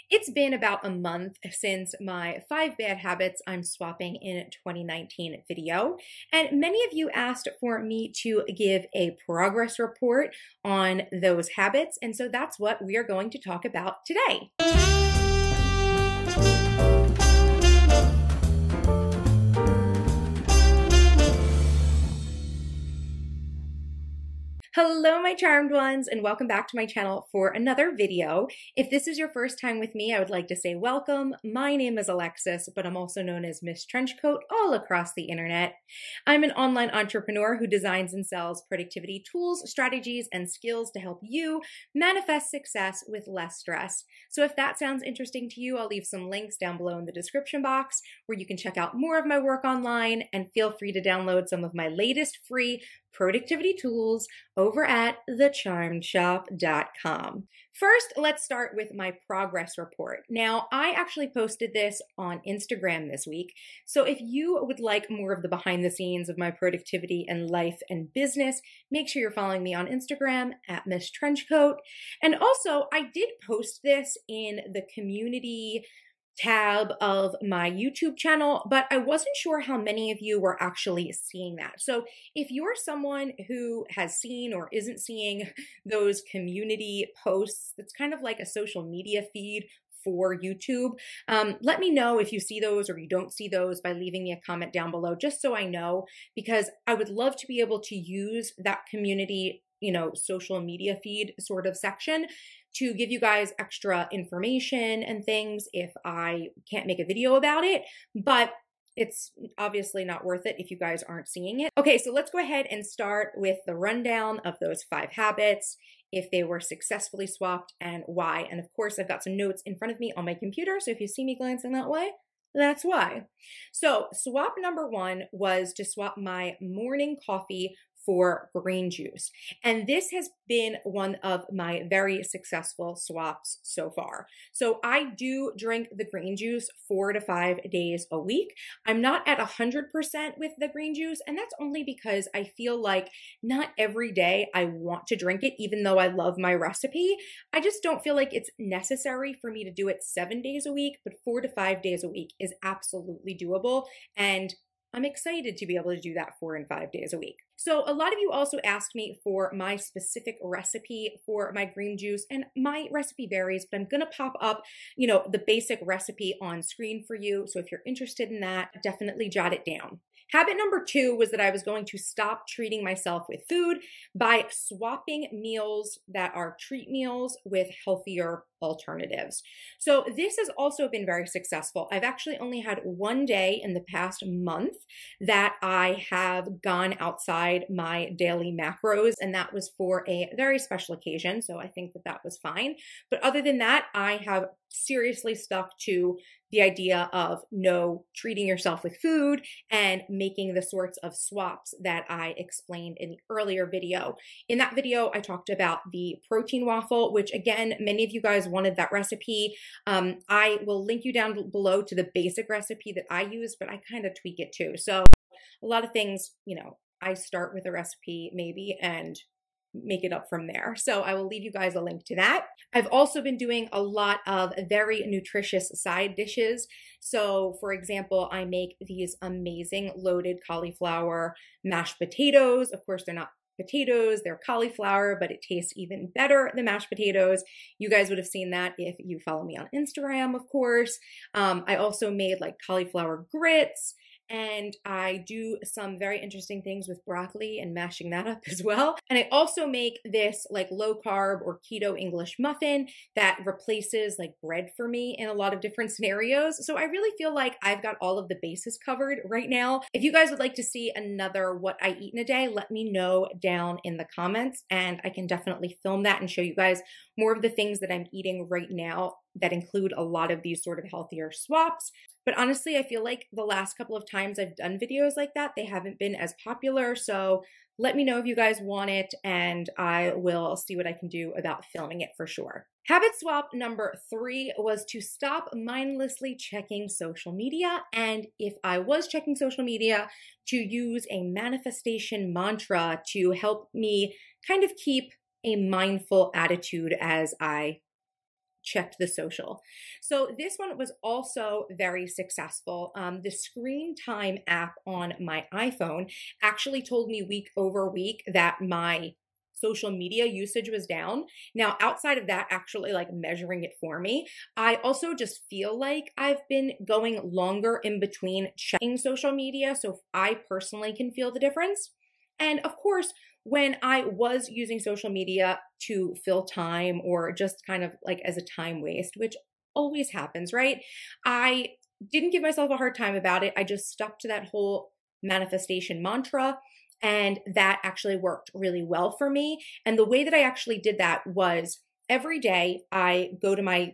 It's been about a month since my 5 bad habits I'm swapping in 2019 video, and many of you asked for me to give a progress report on those habits, and so that's what we are going to talk about today. Hello, my charmed ones, and welcome back to my channel for another video. If this is your first time with me, I would like to say welcome. My name is Alexis, but I'm also known as MissTrenchcoat all across the internet. I'm an online entrepreneur who designs and sells productivity tools, strategies, and skills to help you manifest success with less stress. So if that sounds interesting to you, I'll leave some links down below in the description box where you can check out more of my work online, and feel free to download some of my latest free productivity tools over at thecharmedshop.com. First, let's start with my progress report. Now, I actually posted this on Instagram this week, so if you would like more of the behind the scenes of my productivity and life and business, make sure you're following me on Instagram at MissTrenchcoat. And also, I did post this in the community tab of my YouTube channel, but I wasn't sure how many of you were actually seeing that. So if you're someone who has seen or isn't seeing those community posts, it's kind of like a social media feed for YouTube. Let me know if you see those or you don't see those by leaving me a comment down below, just so I know, because I would love to be able to use that community, social media feed sort of section to give you guys extra information and things if I can't make a video about it, but it's obviously not worth it if you guys aren't seeing it. Okay, so let's go ahead and start with the rundown of those 5 habits, if they were successfully swapped and why. And of course, I've got some notes in front of me on my computer, so if you see me glancing that way, that's why. So swap number 1 was to swap my morning coffee for green juice. And this has been one of my very successful swaps so far. So I do drink the green juice 4 to 5 days a week. I'm not at 100% with the green juice, and that's only because I feel like not every day I want to drink it, even though I love my recipe. I just don't feel like it's necessary for me to do it 7 days a week, but 4 to 5 days a week is absolutely doable. And I'm excited to be able to do that 4 and 5 days a week. So a lot of you also asked me for my specific recipe for my green juice, and my recipe varies, but I'm gonna pop up, the basic recipe on screen for you. So if you're interested in that, definitely jot it down. Habit number 2 was that I was going to stop treating myself with food by swapping meals that are treat meals with healthier alternatives. So this has also been very successful. I've actually only had 1 day in the past month that I have gone outside my daily macros, and that was for a very special occasion. So I think that that was fine. But other than that, I have seriously stuck to the idea of no treating yourself with food and making the sorts of swaps that I explained in the earlier video. In that video, I talked about the protein waffle, which again, many of you guys wanted that recipe. I will link you down below to the basic recipe that I use, but I kind of tweak it too. So a lot of things, I start with a recipe maybe and make it up from there. So I will leave you guys a link to that. I've also been doing a lot of very nutritious side dishes. So for example, I make these amazing loaded cauliflower mashed potatoes. Of course, they're not potatoes, they're cauliflower, but it tastes even better than mashed potatoes. You guys would have seen that if you follow me on Instagram, of course. I also made like cauliflower grits, and I do some very interesting things with broccoli and mashing that up as well. And I also make this like low carb or keto English muffin that replaces like bread for me in a lot of different scenarios. So I really feel like I've got all of the bases covered right now. If you guys would like to see another what I eat in a day, let me know down in the comments, and I can definitely film that and show you guys more of the things that I'm eating right now that include a lot of these sort of healthier swaps. But honestly, I feel like the last couple of times I've done videos like that, they haven't been as popular. So let me know if you guys want it, and I will see what I can do about filming it for sure. Habit swap number 3 was to stop mindlessly checking social media. And if I was checking social media, to use a manifestation mantra to help me kind of keep a mindful attitude as I checked the social. So this one was also very successful. The screen time app on my iPhone actually told me week over week that my social media usage was down. Now, outside of that, actually like measuring it for me, I also just feel like I've been going longer in between checking social media. So I personally can feel the difference. And of course, when I was using social media to fill time or just kind of like as a time waste, which always happens, right? I didn't give myself a hard time about it. I just stuck to that whole manifestation mantra. And that actually worked really well for me. And the way that I actually did that was every day I go to my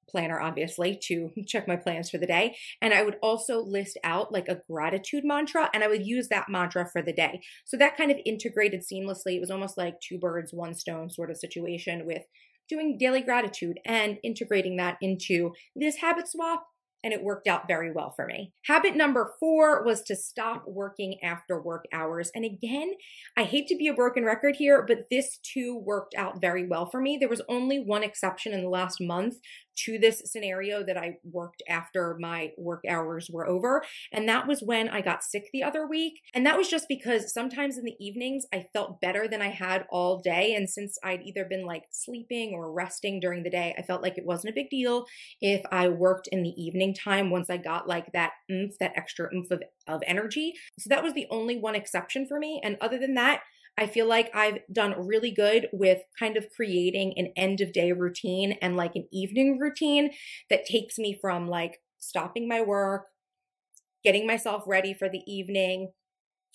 planner, obviously, to check my plans for the day. And I would also list out like a gratitude mantra, and I would use that mantra for the day. So that kind of integrated seamlessly. It was almost like two birds, one stone sort of situation with doing daily gratitude and integrating that into this habit swap. And it worked out very well for me. Habit number 4 was to stop working after work hours. And again, I hate to be a broken record here, but this too worked out very well for me. There was only one exception in the last month to this scenario that I worked after my work hours were over. And that was when I got sick the other week. And that was just because sometimes in the evenings, I felt better than I had all day. And since I'd either been like sleeping or resting during the day, I felt like it wasn't a big deal if I worked in the evening time once I got like that oomph, that extra oomph of energy. So that was the only one exception for me. And other than that, I feel like I've done really good with kind of creating an end of day routine and like an evening routine that takes me from like stopping my work, getting myself ready for the evening,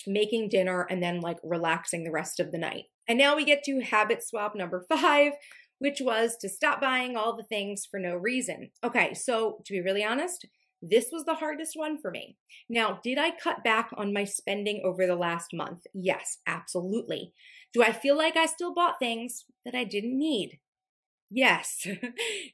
making dinner, and then like relaxing the rest of the night. And now we get to habit swap number 5, which was to stop buying all the things for no reason. Okay, so to be really honest, this was the hardest one for me. Now, did I cut back on my spending over the last month? Yes, absolutely. Do I feel like I still bought things that I didn't need? Yes.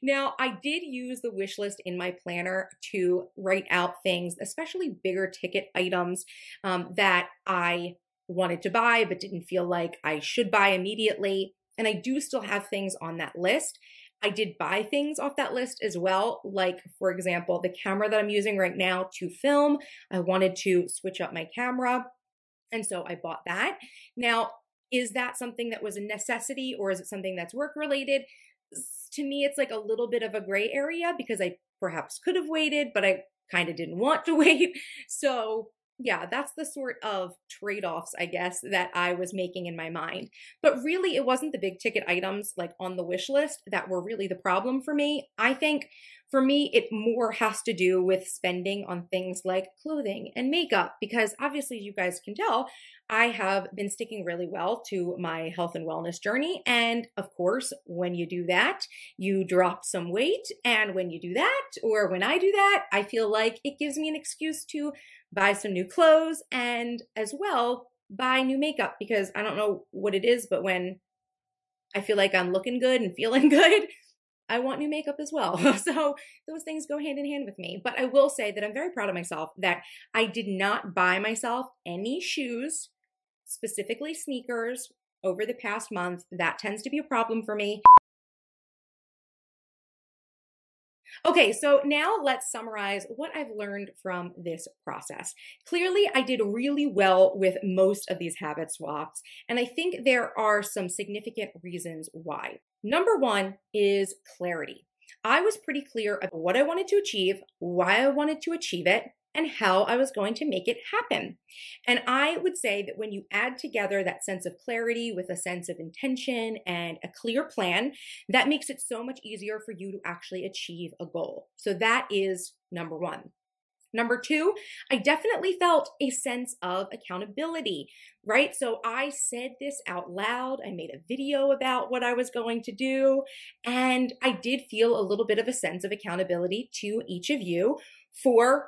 Now, I did use the wish list in my planner to write out things, especially bigger ticket items that I wanted to buy but didn't feel like I should buy immediately. And I do still have things on that list. I did buy things off that list as well. Like, for example, the camera that I'm using right now to film, I wanted to switch up my camera. And so I bought that. Now, is that something that was a necessity or is it something that's work related? To me, it's like a little bit of a gray area because I perhaps could have waited, but I kind of didn't want to wait. So yeah, that's the sort of trade-offs, I guess, that I was making in my mind. But really, it wasn't the big ticket items like on the wish list that were really the problem for me. I think for me, it more has to do with spending on things like clothing and makeup, because obviously, you guys can tell, I have been sticking really well to my health and wellness journey. And of course, when you do that, you drop some weight. And when you do that, or when I do that, I feel like it gives me an excuse to buy some new clothes and as well buy new makeup, because I don't know what it is, but when I feel like I'm looking good and feeling good, I want new makeup as well. So those things go hand in hand with me. But I will say that I'm very proud of myself that I did not buy myself any shoes, specifically sneakers, over the past month. That tends to be a problem for me. Okay, so now let's summarize what I've learned from this process. Clearly, I did really well with most of these habit swaps, and I think there are some significant reasons why. Number 1 is clarity. I was pretty clear about what I wanted to achieve, why I wanted to achieve it, and how I was going to make it happen. And I would say that when you add together that sense of clarity with a sense of intention and a clear plan, that makes it so much easier for you to actually achieve a goal. So that is number 1. Number 2, I definitely felt a sense of accountability, right? So I said this out loud. I made a video about what I was going to do, and I did feel a little bit of a sense of accountability to each of you for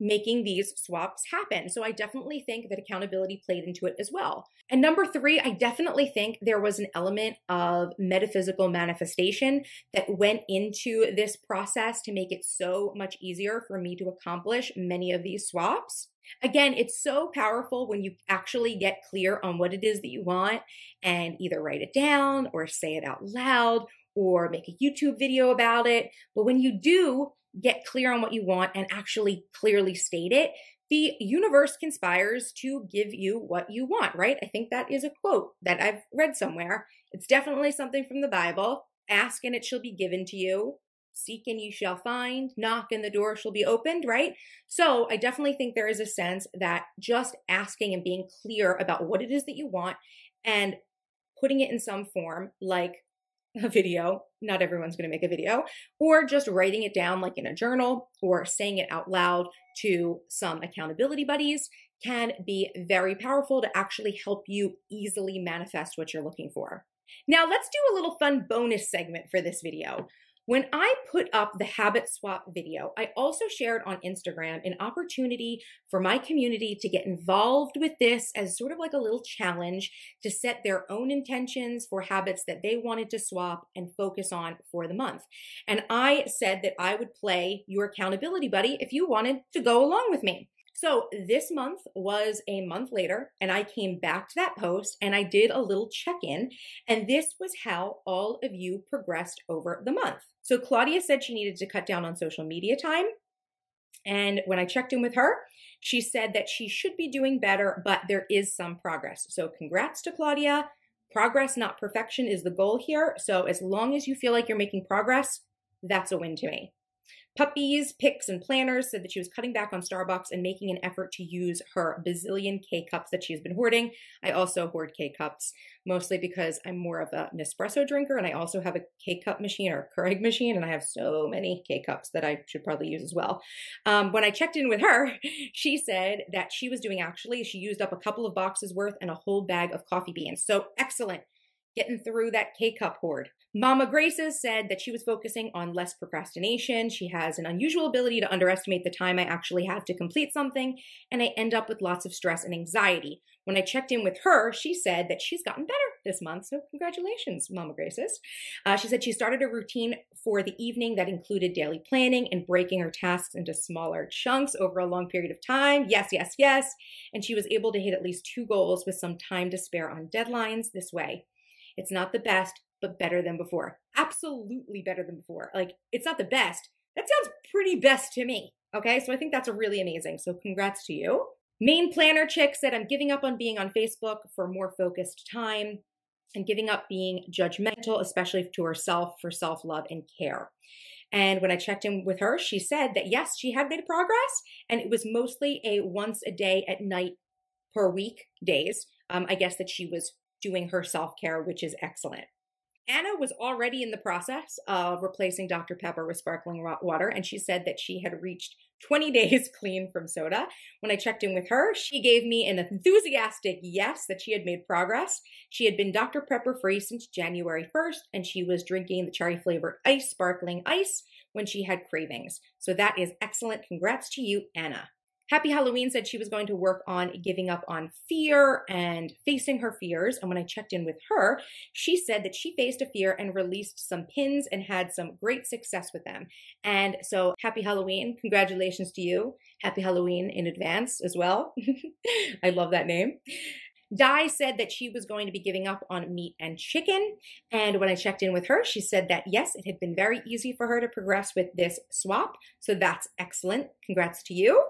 making these swaps happen. So I definitely think that accountability played into it as well. And number 3, I definitely think there was an element of metaphysical manifestation that went into this process to make it so much easier for me to accomplish many of these swaps. Again, it's so powerful when you actually get clear on what it is that you want and either write it down or say it out loud or make a YouTube video about it. But when you do get clear on what you want and actually clearly state it, the universe conspires to give you what you want, right? I think that is a quote that I've read somewhere. It's definitely something from the Bible. Ask and it shall be given to you. Seek and you shall find. Knock and the door shall be opened, right? So I definitely think there is a sense that just asking and being clear about what it is that you want and putting it in some form, like a video, not everyone's going to make a video, or just writing it down like in a journal or saying it out loud to some accountability buddies, can be very powerful to actually help you easily manifest what you're looking for. Now let's do a little fun bonus segment for this video. When I put up the habit swap video, I also shared on Instagram an opportunity for my community to get involved with this as sort of like a little challenge to set their own intentions for habits that they wanted to swap and focus on for the month. And I said that I would play your accountability buddy if you wanted to go along with me. So this month was a month later, and I came back to that post and I did a little check-in, and this was how all of you progressed over the month. So Claudia said she needed to cut down on social media time. And when I checked in with her, she said that she should be doing better, but there is some progress. So congrats to Claudia. Progress, not perfection, is the goal here. So as long as you feel like you're making progress, that's a win to me. Puppies, Picks, and Planners said that she was cutting back on Starbucks and making an effort to use her bazillion K-cups that she's been hoarding. I also hoard K-cups, mostly because I'm more of an espresso drinker, and I also have a K-cup machine or a Keurig machine, and I have so many K-cups that I should probably use as well. When I checked in with her, she said that she was doing she used up a couple of boxes worth and a whole bag of coffee beans. So excellent. Getting through that K-cup hoard. Mama Graces said that she was focusing on less procrastination. She has an unusual ability to underestimate the time I actually have to complete something, and I end up with lots of stress and anxiety. When I checked in with her, she said that she's gotten better this month, so congratulations, Mama Graces. She said she started a routine for the evening that included daily planning and breaking her tasks into smaller chunks over a long period of time. Yes, yes, yes. And she was able to hit at least 2 goals with some time to spare on deadlines this way. It's not the best, but better than before. Absolutely better than before. Like, it's not the best. That sounds pretty best to me. Okay, so I think that's really amazing. So congrats to you. Main Planner Chick said, I'm giving up on being on Facebook for more focused time and giving up being judgmental, especially to herself, for self-love and care. And when I checked in with her, she said that yes, she had made progress, and it was mostly a once a day at night per week days. I guess that she was doing her self-care, which is excellent. Anna was already in the process of replacing Dr. Pepper with sparkling water, and she said that she had reached 20 days clean from soda. When I checked in with her, she gave me an enthusiastic yes that she had made progress. She had been Dr. Pepper free since January 1st, and she was drinking the cherry flavored ice, sparkling ice, when she had cravings. So that is excellent. Congrats to you, Anna. Happy Halloween said she was going to work on giving up on fear and facing her fears. And when I checked in with her, she said that she faced a fear and released some pins and had some great success with them. And so happy Halloween. Congratulations to you. Happy Halloween in advance as well. I love that name. Di said that she was going to be giving up on meat and chicken. And when I checked in with her, she said that yes, it had been very easy for her to progress with this swap. So that's excellent. Congrats to you.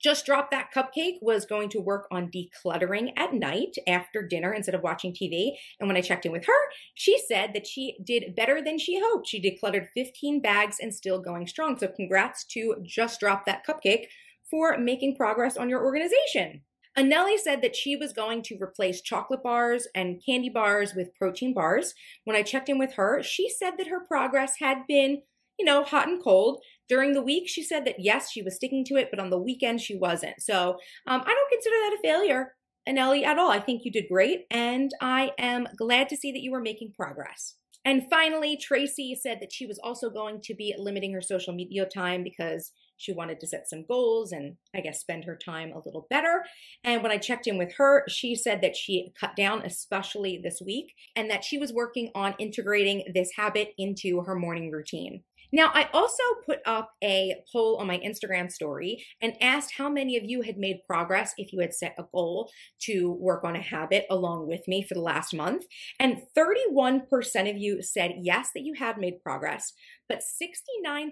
Just Drop That Cupcake was going to work on decluttering at night after dinner instead of watching TV. And when I checked in with her, she said that she did better than she hoped. She decluttered 15 bags and still going strong. So congrats to Just Drop That Cupcake for making progress on your organization. Anelli said that she was going to replace chocolate bars and candy bars with protein bars. When I checked in with her, she said that her progress had been, hot and cold. During the week, she said that yes, she was sticking to it, but on the weekend, she wasn't. So I don't consider that a failure, Anelli, at all. I think you did great, and I am glad to see that you were making progress. And finally, Tracy said that she was also going to be limiting her social media time because she wanted to set some goals and I guess spend her time a little better. And when I checked in with her, she said that she cut down, especially this week, and that she was working on integrating this habit into her morning routine. Now, I also put up a poll on my Instagram story and asked how many of you had made progress if you had set a goal to work on a habit along with me for the last month. And 31% of you said yes, that you had made progress, but 69%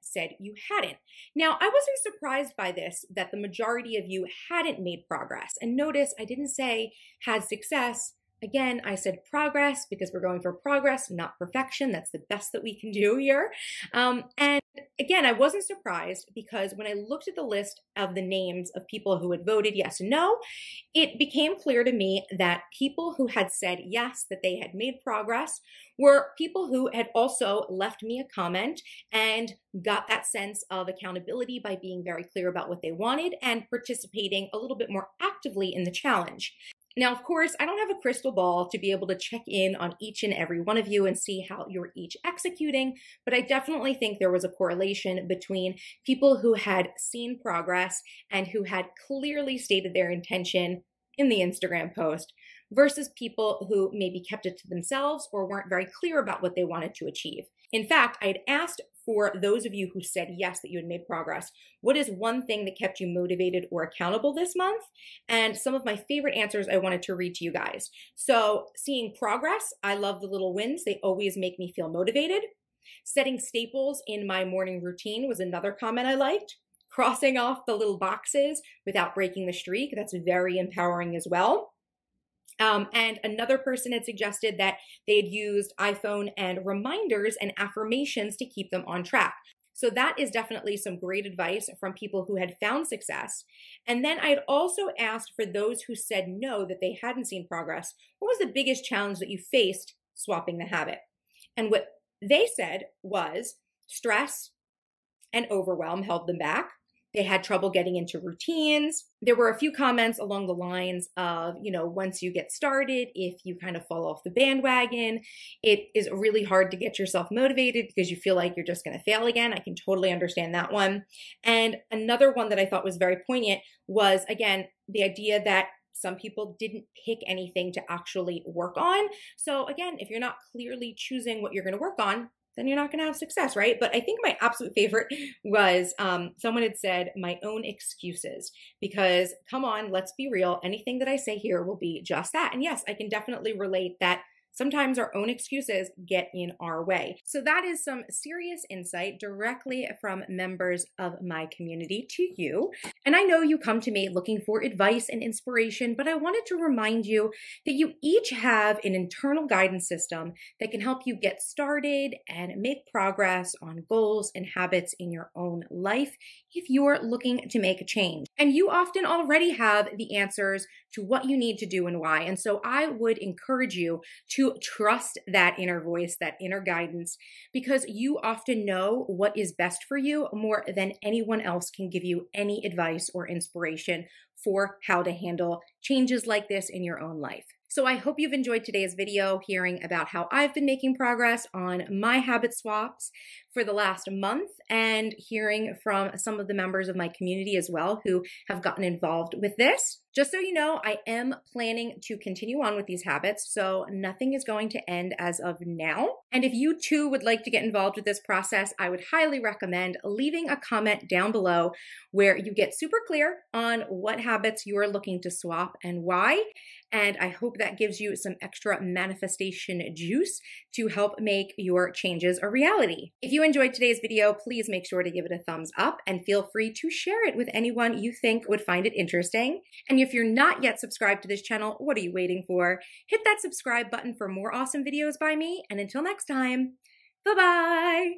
said you hadn't. Now, I wasn't surprised by this, that the majority of you hadn't made progress. And notice I didn't say had success. Again, I said progress because we're going for progress, not perfection. That's the best that we can do here. And again, I wasn't surprised because when I looked at the list of the names of people who had voted yes and no, it became clear to me that people who had said yes, that they had made progress, were people who had also left me a comment and got that sense of accountability by being very clear about what they wanted and participating a little bit more actively in the challenge. Now, of course, I don't have a crystal ball to be able to check in on each and every one of you and see how you're each executing, but I definitely think there was a correlation between people who had seen progress and who had clearly stated their intention in the Instagram post versus people who maybe kept it to themselves or weren't very clear about what they wanted to achieve. In fact, I had asked for those of you who said yes, that you had made progress, what is one thing that kept you motivated or accountable this month? And some of my favorite answers I wanted to read to you guys. So seeing progress, I love the little wins. They always make me feel motivated. Setting staples in my morning routine was another comment I liked. Crossing off the little boxes without breaking the streak, that's very empowering as well. And another person had suggested that they had used iPhone and reminders and affirmations to keep them on track. So that is definitely some great advice from people who had found success. And then I had also asked for those who said no, that they hadn't seen progress, what was the biggest challenge that you faced swapping the habit? And what they said was stress and overwhelm held them back. They had trouble getting into routines. There were a few comments along the lines of, once you get started, if you kind of fall off the bandwagon, it is really hard to get yourself motivated because you feel like you're just going to fail again. I can totally understand that one. And another one that I thought was very poignant was, again, the idea that some people didn't pick anything to actually work on. So again, if you're not clearly choosing what you're going to work on, then you're not going to have success, right? But I think my absolute favorite was someone had said my own excuses, because come on, let's be real. Anything that I say here will be just that. And yes, I can definitely relate that sometimes our own excuses get in our way. So that is some serious insight directly from members of my community to you. And I know you come to me looking for advice and inspiration, but I wanted to remind you that you each have an internal guidance system that can help you get started and make progress on goals and habits in your own life if you're looking to make a change. And you often already have the answers to what you need to do and why. And so I would encourage you to trust that inner voice, that inner guidance, because you often know what is best for you more than anyone else can give you any advice or inspiration for how to handle changes like this in your own life. So I hope you've enjoyed today's video, hearing about how I've been making progress on my habit swaps for the last month, and hearing from some of the members of my community as well who have gotten involved with this. Just so you know, I am planning to continue on with these habits, so nothing is going to end as of now. And if you too would like to get involved with this process, I would highly recommend leaving a comment down below where you get super clear on what habits you are looking to swap and why. And I hope that gives you some extra manifestation juice to help make your changes a reality. If you enjoyed today's video, please make sure to give it a thumbs up and feel free to share it with anyone you think would find it interesting. And if you're not yet subscribed to this channel, what are you waiting for? Hit that subscribe button for more awesome videos by me. And until next time, bye-bye.